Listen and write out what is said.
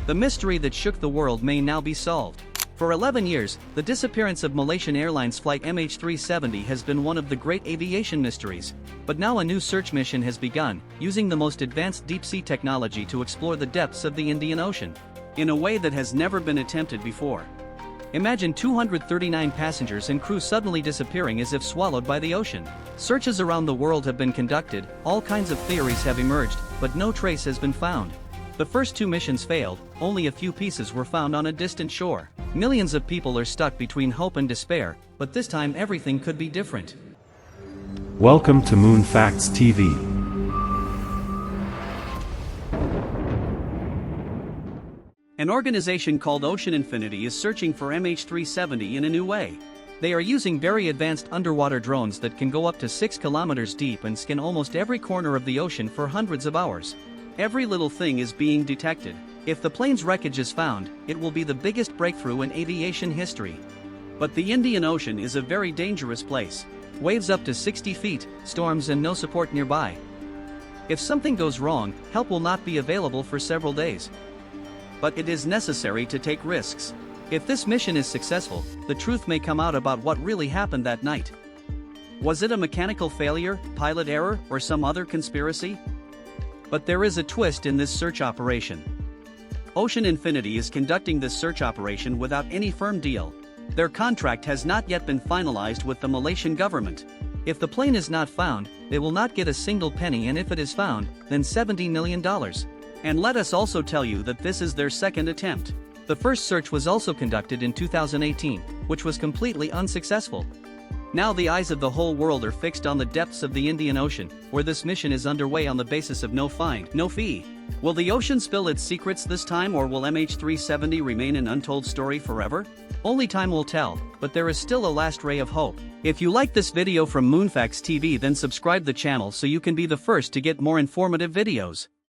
The mystery that shook the world may now be solved. For 11 years, the disappearance of Malaysian Airlines flight MH370 has been one of the great aviation mysteries. But now a new search mission has begun, using the most advanced deep-sea technology to explore the depths of the Indian Ocean, in a way that has never been attempted before. Imagine 239 passengers and crew suddenly disappearing as if swallowed by the ocean. Searches around the world have been conducted, all kinds of theories have emerged, but no trace has been found. The first two missions failed, only a few pieces were found on a distant shore. Millions of people are stuck between hope and despair, but this time everything could be different. Welcome to Moon Facts TV. An organization called Ocean Infinity is searching for MH370 in a new way. They are using very advanced underwater drones that can go up to 6 kilometers deep and scan almost every corner of the ocean for hundreds of hours. Every little thing is being detected. If the plane's wreckage is found, it will be the biggest breakthrough in aviation history. But the Indian Ocean is a very dangerous place. Waves up to 60 feet, storms and no support nearby. If something goes wrong, help will not be available for several days. But it is necessary to take risks. If this mission is successful, the truth may come out about what really happened that night. Was it a mechanical failure, pilot error, or some other conspiracy? But there is a twist in this search operation. Ocean Infinity is conducting this search operation without any firm deal. Their contract has not yet been finalized with the Malaysian government. If the plane is not found, they will not get a single penny, and if it is found, then $70 million. And let us also tell you that this is their second attempt. The first search was also conducted in 2018, which was completely unsuccessful. Now the eyes of the whole world are fixed on the depths of the Indian Ocean, where this mission is underway on the basis of no find, no fee. Will the ocean spill its secrets this time, or will MH370 remain an untold story forever? Only time will tell, but there is still a last ray of hope. If you like this video from Moonfacts TV, then subscribe the channel so you can be the first to get more informative videos.